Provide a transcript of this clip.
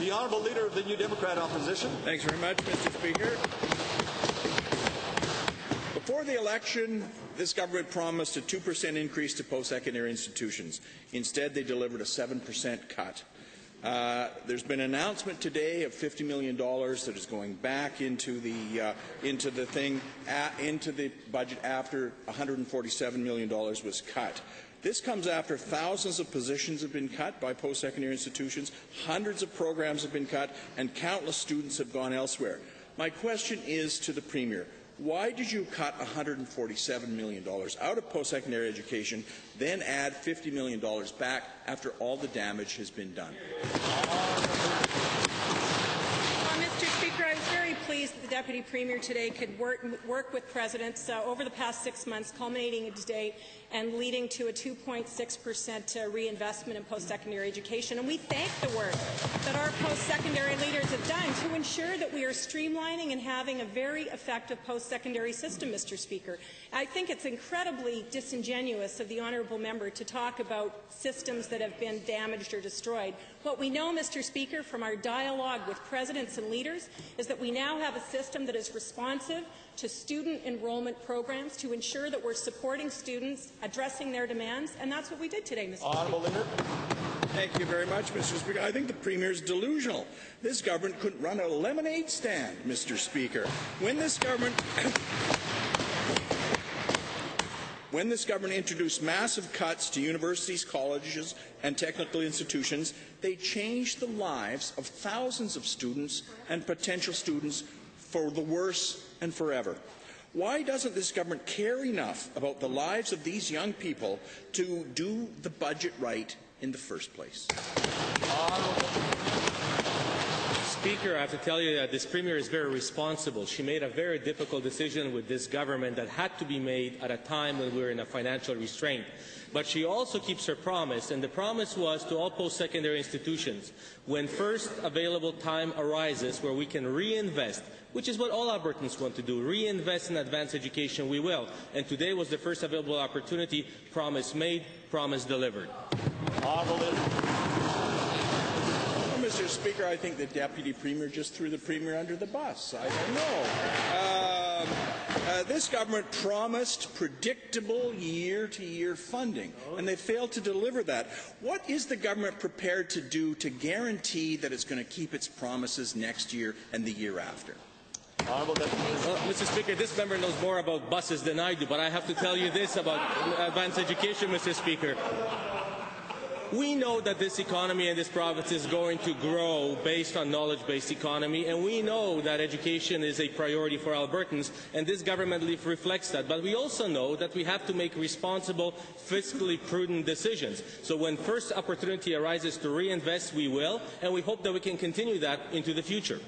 The Honourable Leader of the New Democrat Opposition. Thanks very much, Mr. Speaker. Before the election, this government promised a 2% increase to post-secondary institutions. Instead, they delivered a 7% cut. There's been an announcement today of $50 million that is going back into the budget after $147 million was cut. This comes after thousands of positions have been cut by post-secondary institutions, hundreds of programs have been cut, and countless students have gone elsewhere. My question is to the Premier. Why did you cut $147 million out of post-secondary education, then add $50 million back after all the damage has been done? Mr. Speaker, I was very pleased that the Deputy Premier today could work with presidents over the past 6 months, culminating today and leading to a 2.6% reinvestment in post-secondary education. And we thank the work that our post-secondary leaders have done to ensure that we are streamlining and having a very effective post-secondary system, Mr. Speaker. I think it's incredibly disingenuous of the honourable member to talk about systems that have been damaged or destroyed. What we know, Mr. Speaker, from our dialogue with presidents and leaders is that we now have a system that is responsive to student enrollment programs to ensure that we're supporting students, addressing their demands, and that's what we did today, Mr. Honourable Leader. Thank you very much, Mr. Speaker. I think the Premier is delusional. This government couldn't run a lemonade stand, Mr. Speaker. When this government introduced massive cuts to universities, colleges, and technical institutions, they changed the lives of thousands of students and potential students for the worse and forever. Why doesn't this government care enough about the lives of these young people to do the budget right in the first place? Speaker, I have to tell you that this Premier is very responsible. She made a very difficult decision with this government that had to be made at a time when we were in a financial restraint. But she also keeps her promise, and the promise was to all post-secondary institutions, when first available time arises where we can reinvest, which is what all Albertans want to do, reinvest in advanced education, we will. And today was the first available opportunity. Promise made, promise delivered. Mr. Speaker, I think the Deputy Premier just threw the Premier under the bus. I don't know. This government promised predictable year-to-year funding, and they failed to deliver that. What is the government prepared to do to guarantee that it's going to keep its promises next year and the year after? Well, Mr. Speaker, this member knows more about buses than I do, but I have to tell you this about advanced education, Mr. Speaker. We know that this economy in this province is going to grow based on knowledge-based economy, and we know that education is a priority for Albertans, and this government reflects that. But we also know that we have to make responsible, fiscally prudent decisions. So when first opportunity arises to reinvest, we will, and we hope that we can continue that into the future.